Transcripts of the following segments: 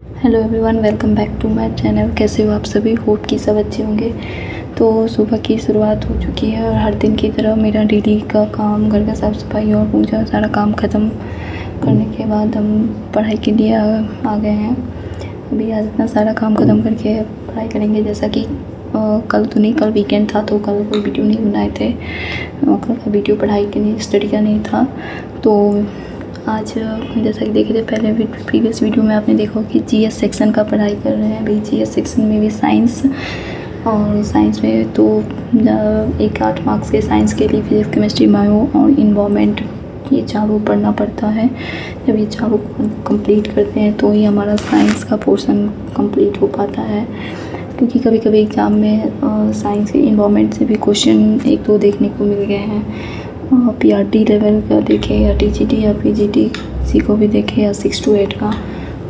Hello everyone, welcome back to my channel. कैसे हो आप सभी? होप कि सब अच्छे होंगे। तो सुबह की शुरुआत हो चुकी है और हर दिन की तरह मेरा डेली का काम, घर का साफ़ सफाई और पूजा सारा काम ख़त्म करने के बाद हम पढ़ाई के लिए आ गए हैं। अभी आज इतना सारा काम ख़त्म करके पढ़ाई करेंगे। जैसा कि कल तो नहीं, कल वीकेंड था तो कल कोई वीडियो नहीं बनाए थे। कल का वीडियो पढ़ाई के लिए, स्टडी का नहीं था। तो आज जैसा कि देखे थे पहले प्रीवियस वीडियो में आपने देखा कि जीएस सेक्शन का पढ़ाई कर रहे हैं। अभी जीएस सेक्शन में भी साइंस, और साइंस में तो 8 मार्क्स के साइंस के लिए फिजिक्स, केमिस्ट्री, बायो और इन्वायरमेंट, ये चारों पढ़ना पड़ता है। जब ये चारों कंप्लीट करते हैं तो ही हमारा साइंस का पोर्शन कंप्लीट हो पाता है। क्योंकि कभी कभी एग्ज़ाम में साइंस के इन्वायरमेंट से भी क्वेश्चन 1-2 देखने को मिल गए हैं। पीआरटी लेवल का देखें या टीजीटी या पीजीटी, किसी को भी देखें, या 6 to 8 का,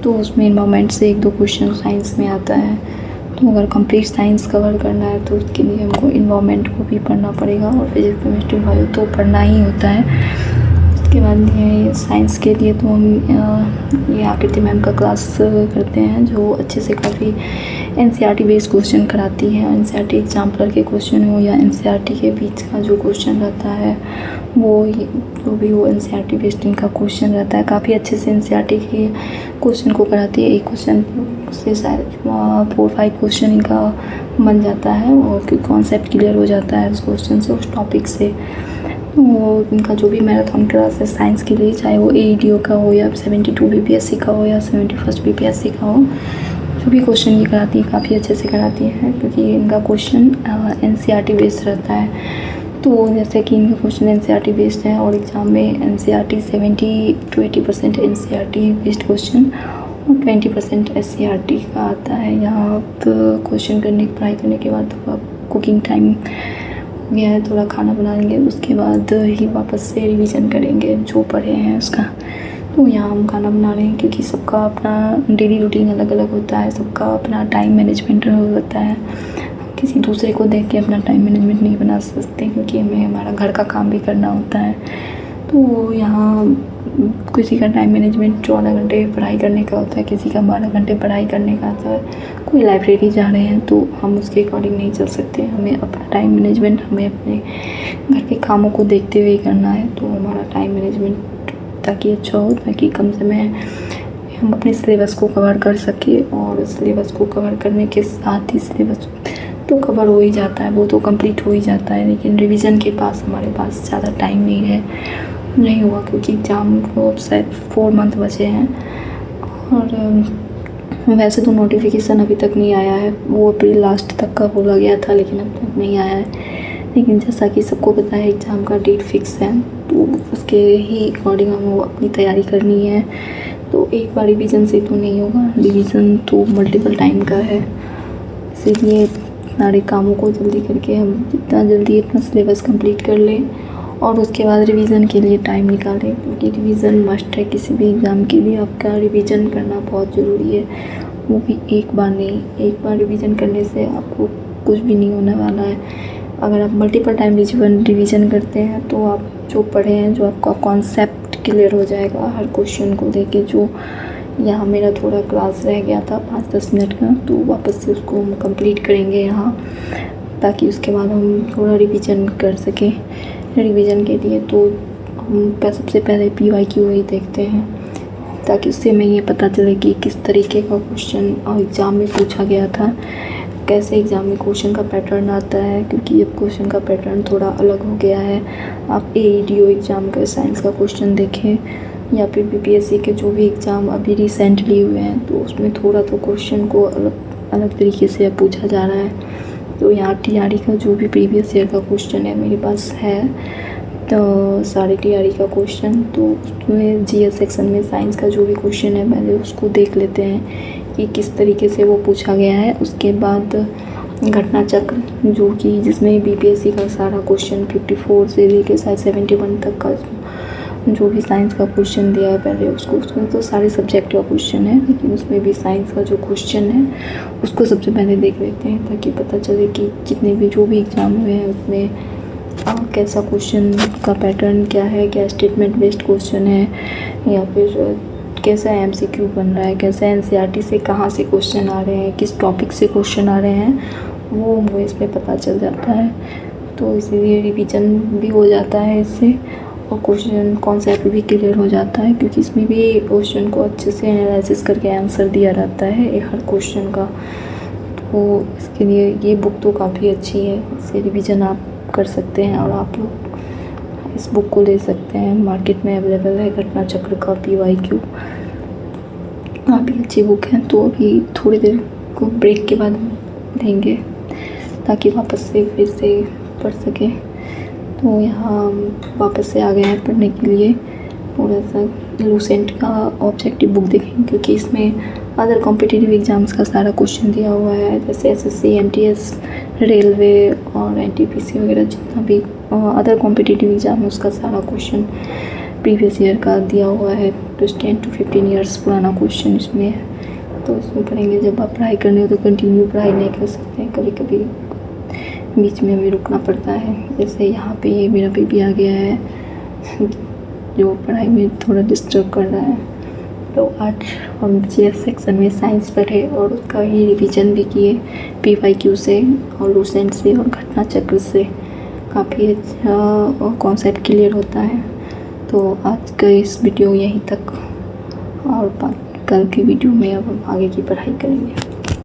तो उसमें इन्वायरमेंट से 1-2 क्वेश्चन साइंस में आता है। तो अगर कंप्लीट साइंस कवर करना है तो उसके लिए हमको इन्वायरमेंट को भी पढ़ना पड़ेगा और फिजिक्स, केमिस्ट्री, बायो तो पढ़ना ही होता है। उसके बाद ये साइंस के लिए तो हम ये आकृति मैम का क्लास करते हैं, जो अच्छे से काफ़ी एनसीईआरटी बेस्ड क्वेश्चन कराती है। एनसीईआरटी एग्जाम्पलर के क्वेश्चन हो या एनसीईआरटी के बीच का जो क्वेश्चन रहता है वो जो भी वो एनसीईआरटी बेस्ड इनका क्वेश्चन रहता है। काफ़ी अच्छे से एनसीईआरटी के क्वेश्चन को कराती है। एक क्वेश्चन से शायद 4-5 क्वेश्चन इनका बन जाता है और कॉन्सेप्ट क्लियर हो जाता है उस क्वेश्चन से, उस टॉपिक से। वो इनका जो भी मैराथन क्लास है साइंस के लिए, चाहे वो एईडीओ का हो या 72 बीपीएससी का हो या 71st बीपीएससी का हो, जो भी क्वेश्चन ये कराती है काफ़ी अच्छे से कराती है। क्योंकि इनका क्वेश्चन एनसीईआरटी बेस्ड रहता है। तो जैसे कि इनका क्वेश्चन एनसीईआरटी बेस्ड है और एग्ज़ाम में NCERT 70 to 80% NCERT based question और 20% एससीईआरटी का आता है। यहाँ आप क्वेश्चन पढ़ाई करने के बाद तो आप कुकिंग टाइम गया है, थोड़ा खाना बना लेंगे, उसके बाद ही वापस से रिवीजन करेंगे जो पढ़े हैं उसका। तो यहाँ हम खाना बना रहे हैं क्योंकि सबका अपना डेली रूटीन अलग अलग होता है, सबका अपना टाइम मैनेजमेंट होता है। किसी दूसरे को देख के अपना टाइम मैनेजमेंट नहीं बना सकते क्योंकि हमें हमारा घर का काम भी करना होता है। तो यहाँ किसी का टाइम मैनेजमेंट 14 घंटे पढ़ाई करने का होता है, किसी का 12 घंटे पढ़ाई करने का होता है। कोई लाइब्रेरी जा रहे हैं तो हम उसके अकॉर्डिंग नहीं चल सकते। हमें अपना टाइम मैनेजमेंट हमें अपने घर के कामों को देखते हुए करना है। तो हमारा टाइम मैनेजमेंट ताकि अच्छा हो, ताकि कम समय हम अपने सिलेबस को कवर कर सके। और सिलेबस को कवर करने के साथ ही सिलेबस तो कवर हो ही जाता है, वो तो कंप्लीट हो ही जाता है, लेकिन रिवीजन के पास हमारे पास ज़्यादा टाइम नहीं हुआ क्योंकि एग्ज़ाम को शायद 4 मंथ बचे हैं। और वैसे तो नोटिफिकेशन अभी तक नहीं आया है, वो अप्रैल लास्ट तक का बोला गया था लेकिन अब तक नहीं आया है। लेकिन जैसा कि सबको पता है एग्ज़ाम का डेट फिक्स है, तो उसके ही अकॉर्डिंग हमें अपनी तैयारी करनी है। तो एक बार रिवीजन से तो नहीं होगा, रिवीजन तो मल्टीपल टाइम का है। इसीलिए सारे कामों को जल्दी करके हम जितना जल्दी अपना सिलेबस कंप्लीट कर लें और उसके बाद रिवीजन के लिए टाइम निकालें, क्योंकि रिवीजन मस्ट है। किसी भी एग्ज़ाम के लिए आपका रिवीजन करना बहुत ज़रूरी है, वो भी एक बार नहीं। एक बार रिवीजन करने से आपको कुछ भी नहीं होने वाला है। अगर आप मल्टीपल टाइम रिवीजन करते हैं तो आप जो पढ़े हैं, जो आपका कॉन्सेप्ट क्लियर हो जाएगा हर क्वेश्चन को लेके। जो यहाँ मेरा थोड़ा क्लास रह गया था 5-10 मिनट का, तो वापस से उसको हम कंप्लीट करेंगे यहाँ, ताकि उसके बाद हम थोड़ा रिवीजन कर सकें। रिवीजन के लिए तो हम सबसे पहले PYQ ही देखते हैं, ताकि उससे हमें ये पता चले कि किस तरीके का क्वेश्चन एग्ज़ाम में पूछा गया था, कैसे एग्ज़ाम में क्वेश्चन का पैटर्न आता है। क्योंकि अब क्वेश्चन का पैटर्न थोड़ा अलग हो गया है। आप एईडीओ एग्ज़ाम का साइंस का क्वेश्चन देखें या फिर बीपीएससी के जो भी एग्ज़ाम अभी रिसेंटली हुए हैं, तो उसमें थोड़ा तो क्वेश्चन को अलग तरीके से पूछा जा रहा है। तो यहाँ टीआरई का जो भी प्रीवियस ईयर का क्वेश्चन है मेरे पास है, तो सारे टीआरई का क्वेश्चन, तो उसमें जीएस सेक्शन में साइंस का जो भी क्वेश्चन है पहले उसको देख लेते हैं कि किस तरीके से वो पूछा गया है। उसके बाद घटना चक्र, जो कि जिसमें बीपीएससी का सारा क्वेश्चन 54 से लेकर शायद 71 तक का जो भी साइंस का क्वेश्चन दिया है पहले उसमें तो सारे सब्जेक्ट का क्वेश्चन है, लेकिन उसमें भी साइंस का जो क्वेश्चन है उसको सबसे पहले देख लेते हैं, ताकि पता चले कि जितने भी जो भी एग्ज़ाम हुए हैं उसमें कैसा क्वेश्चन का पैटर्न क्या है, क्या स्टेटमेंट बेस्ड क्वेश्चन है या फिर कैसा एमसीक्यू बन रहा है, कैसा एनसीईआरटी से कहाँ से क्वेश्चन आ रहे हैं, किस टॉपिक से क्वेश्चन आ रहे हैं, वो हमको इसमें पता चल जाता है। तो इसीलिए रिवीजन भी हो जाता है इससे, और क्वेश्चन कॉन्सेप्ट भी क्लियर हो जाता है, क्योंकि इसमें भी क्वेश्चन को अच्छे से एनालिसिस करके आंसर दिया रहता है हर क्वेश्चन का। तो इसके लिए ये बुक तो काफ़ी अच्छी है, इससे रिवीजन आप कर सकते हैं, और आप लोग इस बुक को ले सकते हैं, मार्केट में अवेलेबल है। घटना चक्र का PYQ काफ़ी अच्छी बुक है। तो अभी थोड़ी देर को ब्रेक के बाद देंगे ताकि वापस से फिर से पढ़ सकें। तो यहाँ वापस से आ गए हैं पढ़ने के लिए। थोड़ा सा लूसेंट का ऑब्जेक्टिव बुक देखेंगे, क्योंकि इसमें अदर कॉम्पिटिटिव एग्ज़ाम्स का सारा क्वेश्चन दिया हुआ है, जैसे SSC, MTS, रेलवे और NTPC वगैरह जितना भी अदर कॉम्पिटिटिव एग्ज़ाम है उसका सारा क्वेश्चन प्रीवियस ईयर का दिया हुआ है। तो 10 to 15 ईयर्स पुराना क्वेश्चन इसमें है। तो इसमें पढ़ेंगे। जब आप पढ़ाई करनी हो तो कंटिन्यू पढ़ाई नहीं कर सकते हैं, कभी कभी बीच में भी रुकना पड़ता है। जैसे यहाँ पे ये मेरा बेबी आ गया है जो पढ़ाई में थोड़ा डिस्टर्ब कर रहा है। तो आज हम GF सेक्शन में साइंस पढ़े और उसका ही रिवीजन भी किए PYQ से और लूसेंट से और घटना चक्र से। काफ़ी अच्छा कॉन्सेप्ट क्लियर होता है। तो आज का इस वीडियो यहीं तक, और कल की वीडियो में अब हम आगे की पढ़ाई करेंगे।